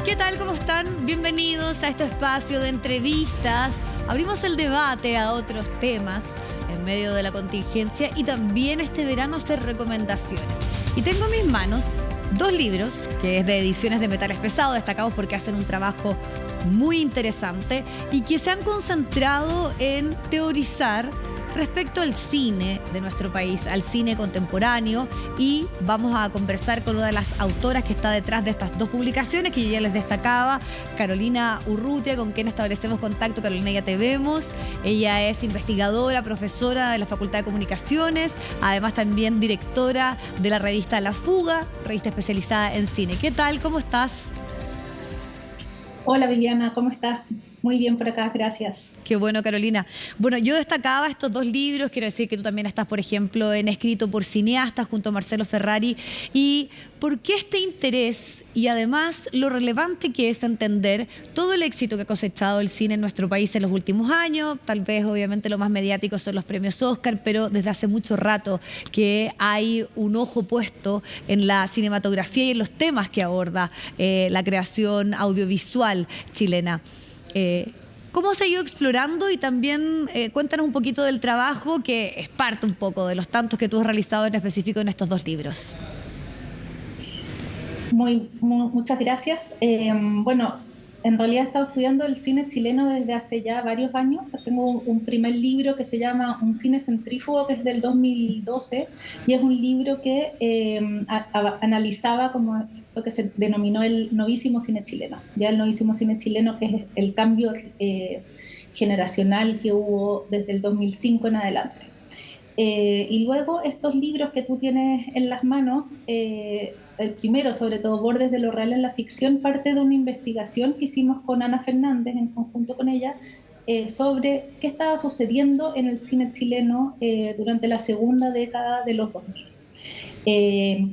¿Qué tal? ¿Cómo están? Bienvenidos a este espacio de entrevistas. Abrimos el debate a otros temas en medio de la contingencia y también este verano hacer recomendaciones. Y tengo en mis manos dos libros, que es de Ediciones de Metales Pesados, destacados porque hacen un trabajo muy interesante y que se han concentrado en teorizar respecto al cine de nuestro país, al cine contemporáneo, y vamos a conversar con una de las autoras que está detrás de estas dos publicaciones que yo ya les destacaba, Carolina Urrutia, con quien establecemos contacto. Carolina, ya te vemos. Ella es investigadora, profesora de la Facultad de Comunicaciones, además también directora de la revista La Fuga, revista especializada en cine. ¿Qué tal? ¿Cómo estás? Hola Viviana, ¿cómo estás? Muy bien por acá, gracias. Qué bueno, Carolina. Bueno, yo destacaba estos dos libros, quiero decir que tú también estás, por ejemplo, en Escrito por Cineastas junto a Marcelo Ferrari. ¿Y por qué este interés y además lo relevante que es entender todo el éxito que ha cosechado el cine en nuestro país en los últimos años? Tal vez, obviamente, lo más mediático son los premios Oscar, pero desde hace mucho rato que hay un ojo puesto en la cinematografía y en los temas que aborda la creación audiovisual chilena. ¿Cómo se ha ido explorando? Y también cuéntanos un poquito del trabajo que es parte un poco de los tantos que tú has realizado en específico en estos dos libros. Muchas gracias. Bueno, en realidad he estado estudiando el cine chileno desde hace ya varios años. Tengo un primer libro que se llama Un cine centrífugo, que es del 2012, y es un libro que analizaba como lo que se denominó el novísimo cine chileno. Ya el novísimo cine chileno, que es el cambio generacional que hubo desde el 2005 en adelante. Y luego estos libros que tú tienes en las manos, el primero, sobre todo, Bordes de lo real en la ficción, parte de una investigación que hicimos con Ana Fernández, en conjunto con ella, sobre qué estaba sucediendo en el cine chileno durante la segunda década de los 2000.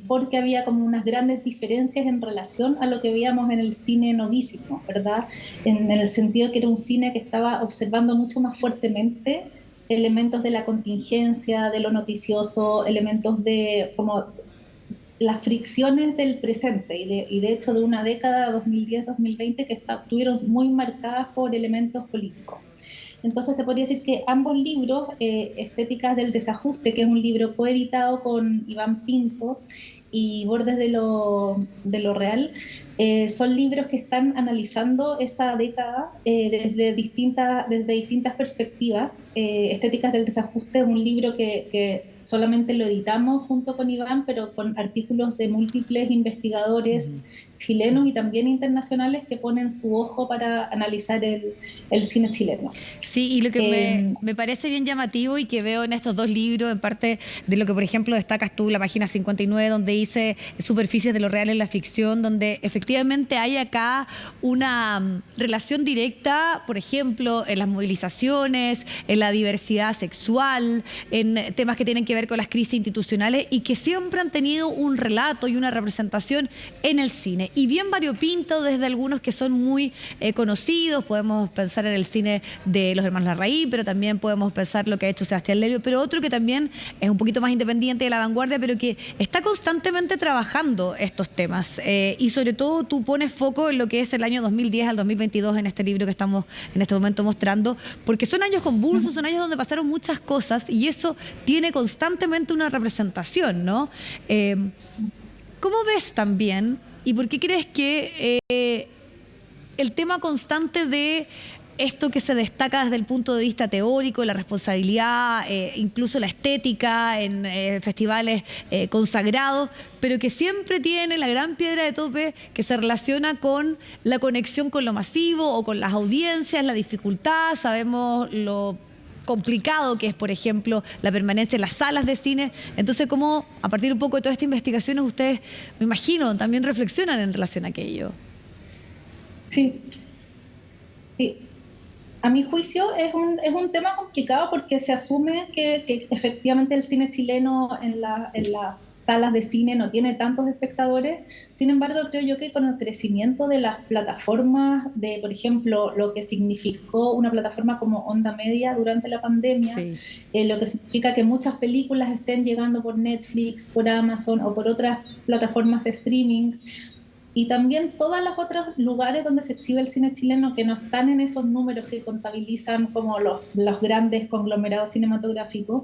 Porque había como unas grandes diferencias en relación a lo que veíamos en el cine novísimo, ¿verdad? En el sentido que era un cine que estaba observando mucho más fuertemente elementos de la contingencia, de lo noticioso, elementos de como las fricciones del presente y de hecho de una década 2010-2020 que estuvieron muy marcadas por elementos políticos. Entonces te podría decir que ambos libros, Estéticas del Desajuste, que es un libro coeditado con Iván Pinto, y Bordes de lo Real, son libros que están analizando esa década desde distintas perspectivas. Estéticas del Desajuste es un libro que solamente lo editamos junto con Iván, pero con artículos de múltiples investigadores chilenos y también internacionales que ponen su ojo para analizar el cine chileno. Sí, y lo que me parece bien llamativo y que veo en estos dos libros, en parte de lo que, por ejemplo, destacas tú, la página 59, donde dice Superficies de lo real en la ficción, donde efectivamente hay acá una relación directa, por ejemplo, en las movilizaciones, en la diversidad sexual, en temas que tienen que ver con las crisis institucionales y que siempre han tenido un relato y una representación en el cine. Y bien variopinto, desde algunos que son muy conocidos, podemos pensar en el cine de los hermanos Larraín, pero también podemos pensar lo que ha hecho Sebastián Lelio, pero otro que también es un poquito más independiente de la vanguardia, pero que está constantemente trabajando estos temas. Y sobre todo tú pones foco en lo que es el año 2010 al 2022 en este libro que estamos en este momento mostrando, porque son años convulsos, son años donde pasaron muchas cosas y eso tiene constantemente una representación, ¿no? ¿Cómo ves también y por qué crees que el tema constante de esto que se destaca desde el punto de vista teórico, la responsabilidad, incluso la estética en festivales consagrados, pero que siempre tiene la gran piedra de tope que se relaciona con la conexión con lo masivo o con las audiencias, la dificultad, sabemos lo complicado que es, por ejemplo, la permanencia en las salas de cine? Entonces, ¿cómo, a partir un poco de todas estas investigaciones, ustedes, me imagino, también reflexionan en relación a aquello? Sí, sí. A mi juicio es un tema complicado porque se asume que efectivamente el cine chileno en las salas de cine no tiene tantos espectadores. Sin embargo, creo yo que con el crecimiento de las plataformas, de por ejemplo lo que significó una plataforma como Onda Media durante la pandemia, Sí. lo que significa que muchas películas estén llegando por Netflix, por Amazon o por otras plataformas de streaming, y también todos los otros lugares donde se exhibe el cine chileno que no están en esos números que contabilizan como los grandes conglomerados cinematográficos.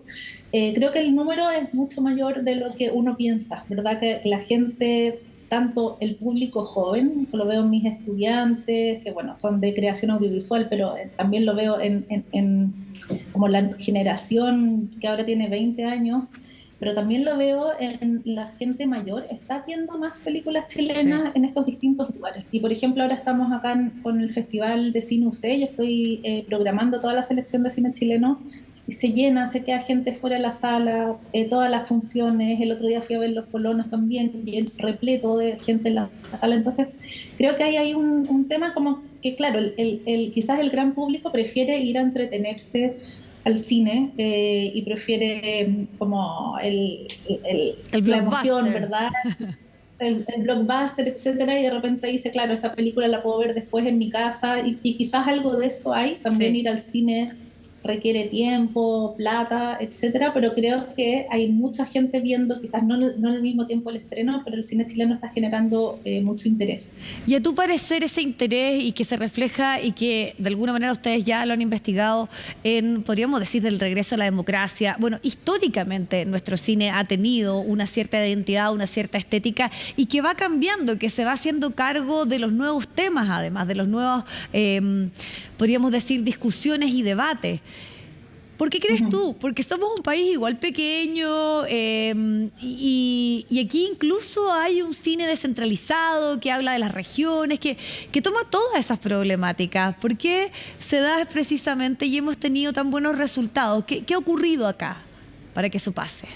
Creo que el número es mucho mayor de lo que uno piensa, ¿verdad? Que la gente, tanto el público joven, que lo veo en mis estudiantes, que bueno, son de creación audiovisual, pero también lo veo en como la generación que ahora tiene 20 años, pero también lo veo en la gente mayor, está viendo más películas chilenas en estos distintos lugares. Y por ejemplo, ahora estamos acá con el Festival de Cine UC, yo estoy programando toda la selección de cine chileno, y se llena, se queda gente fuera de la sala, todas las funciones, el otro día fui a ver Los Colonos también, y el repleto de gente en la sala. Entonces creo que hay ahí un tema como que, claro, quizás el gran público prefiere ir a entretenerse al cine, y prefiere como la emoción, ¿verdad? El blockbuster, etcétera, y de repente dice, claro, esta película la puedo ver después en mi casa, y quizás algo de eso hay, también ir al cine requiere tiempo, plata, etcétera, pero creo que hay mucha gente viendo, quizás no al mismo tiempo el estreno, pero el cine chileno está generando mucho interés. Y a tu parecer ese interés y que se refleja y que de alguna manera ustedes ya lo han investigado en, podríamos decir, del regreso a la democracia. Bueno, históricamente nuestro cine ha tenido una cierta identidad, una cierta estética y que va cambiando, que se va haciendo cargo de los nuevos temas, además de los nuevos, podríamos decir, discusiones y debates. ¿Por qué crees tú? Porque somos un país igual pequeño, y aquí incluso hay un cine descentralizado que habla de las regiones, que toma todas esas problemáticas. ¿Por qué se da precisamente y hemos tenido tan buenos resultados? ¿Qué ha ocurrido acá para que eso pase?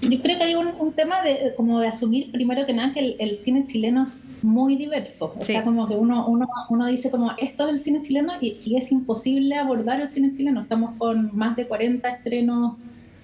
Yo creo que hay un tema como de asumir primero que nada que el cine chileno es muy diverso. O sea, como que uno dice como esto es el cine chileno y es imposible abordar el cine chileno. Estamos con más de 40 estrenos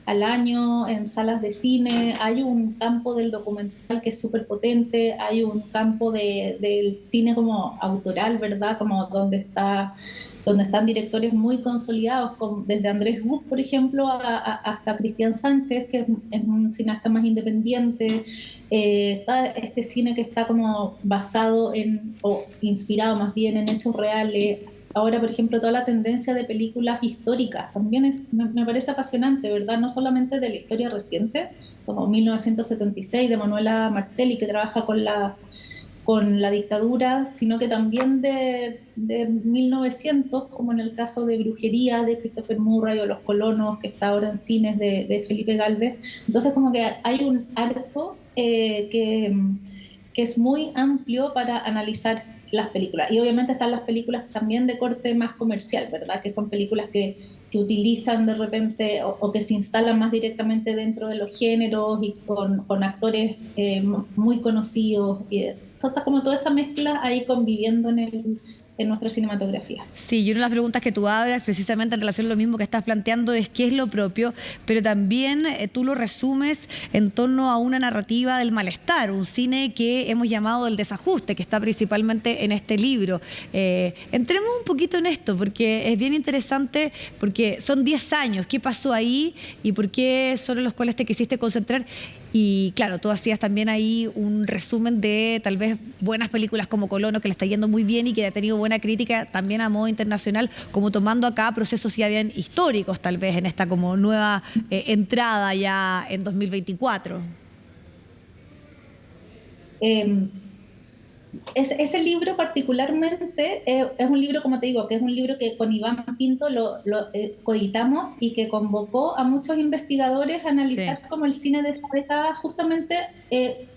al año en salas de cine. Hay un campo del documental que es súper potente. Hay un campo del cine como autoral, ¿verdad? Como donde están directores muy consolidados, desde Andrés Wood, por ejemplo, hasta Cristian Sánchez, que es un cineasta más independiente. Está este cine que está como basado o inspirado más bien en hechos reales. Ahora, por ejemplo, toda la tendencia de películas históricas también me parece apasionante, ¿verdad? No solamente de la historia reciente, como 1976 de Manuela Martelli, que trabaja con la dictadura, sino que también de 1900, como en el caso de Brujería de Christopher Murray o Los Colonos, que está ahora en cines de Felipe Gálvez. Entonces como que hay un arco que es muy amplio para analizar las películas. Y obviamente están las películas también de corte más comercial, ¿verdad? Que son películas que utilizan de repente o que se instalan más directamente dentro de los géneros y con actores muy conocidos. Y está como toda esa mezcla ahí conviviendo en nuestra cinematografía. Sí, y una de las preguntas que tú hablas precisamente en relación a lo mismo que estás planteando es qué es lo propio, pero también tú lo resumes en torno a una narrativa del malestar, un cine que hemos llamado el desajuste, que está principalmente en este libro. Entremos un poquito en esto, porque es bien interesante, porque son 10 años, ¿qué pasó ahí y por qué son los cuales te quisiste concentrar? Y claro, tú hacías también ahí un resumen de tal vez buenas películas como Colono, que le está yendo muy bien y que ha tenido buena crítica también a modo internacional, como tomando acá procesos ya bien históricos tal vez en esta como nueva entrada ya en 2024. Ese libro particularmente es un libro, como te digo, que es un libro que con Iván Pinto lo coeditamos y que convocó a muchos investigadores a analizar como el cine de esa década, justamente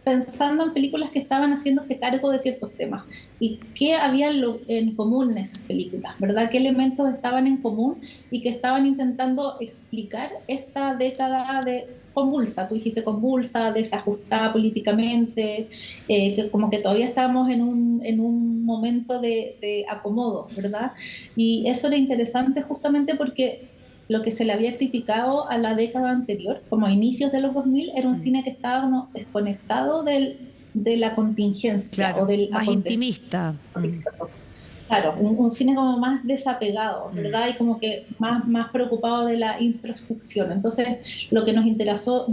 pensando en películas que estaban haciéndose cargo de ciertos temas y qué había en común en esas películas, ¿verdad? ¿Qué elementos estaban en común y que estaban intentando explicar esta década convulsa? Tú dijiste convulsa, desajustada políticamente, que como que todavía estábamos en un momento de acomodo, ¿verdad? Y eso era interesante justamente porque lo que se le había criticado a la década anterior, como a inicios de los 2000, era un cine que estaba como desconectado de la contingencia, claro, o del más intimista. Claro, un cine como más desapegado, ¿verdad? Y como que más preocupado de la introspección. Entonces, lo que nos interesó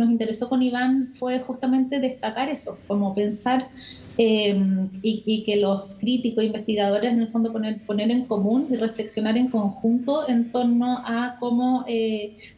con Iván fue justamente destacar eso, como pensar y que los críticos, investigadores, en el fondo poner en común y reflexionar en conjunto en torno a cómo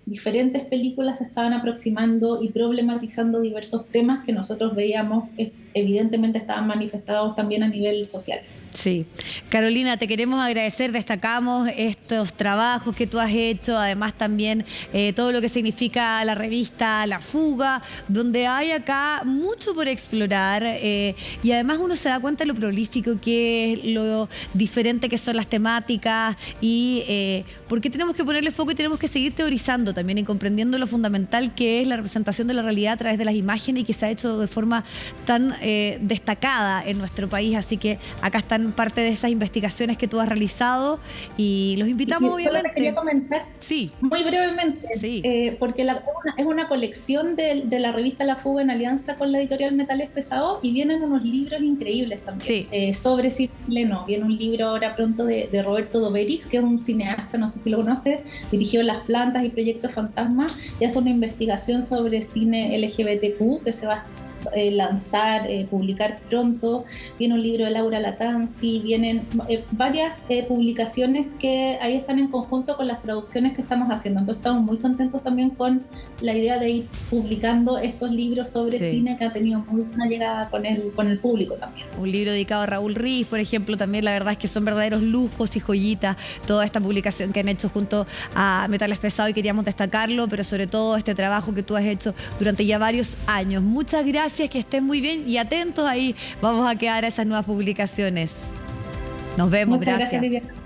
diferentes películas se estaban aproximando y problematizando diversos temas que nosotros veíamos que evidentemente estaban manifestados también a nivel social. Sí. Carolina, te queremos agradecer, destacamos estos trabajos que tú has hecho, además también todo lo que significa la revista La Fuga, donde hay acá mucho por explorar y además uno se da cuenta de lo prolífico que es, lo diferente que son las temáticas y por qué tenemos que ponerle foco y tenemos que seguir teorizando también y comprendiendo lo fundamental que es la representación de la realidad a través de las imágenes y que se ha hecho de forma tan destacada en nuestro país. Así que acá están parte de esas investigaciones que tú has realizado y los invitamos, obviamente. Solo te quería comentar, sí, muy brevemente, sí, porque es una colección de la revista La Fuga en alianza con la editorial Metales Pesados y vienen unos libros increíbles también sobre cine chileno. Viene un libro ahora pronto de Roberto Doberix, que es un cineasta, no sé si lo conoces, dirigió Las Plantas y Proyecto Fantasma, y hace una investigación sobre cine LGBTQ que se va a lanzar, publicar pronto. Viene un libro de Laura Latanzi, vienen varias publicaciones que ahí están en conjunto con las producciones que estamos haciendo. Entonces estamos muy contentos también con la idea de ir publicando estos libros sobre cine que ha tenido muy buena llegada con el público también. Un libro dedicado a Raúl Riz, por ejemplo, también la verdad es que son verdaderos lujos y joyitas toda esta publicación que han hecho junto a Metales Pesados y queríamos destacarlo, pero sobre todo este trabajo que tú has hecho durante ya varios años. Muchas gracias, que estén muy bien y atentos ahí. Vamos a quedar a esas nuevas publicaciones. Nos vemos. Muchas gracias, Viviana.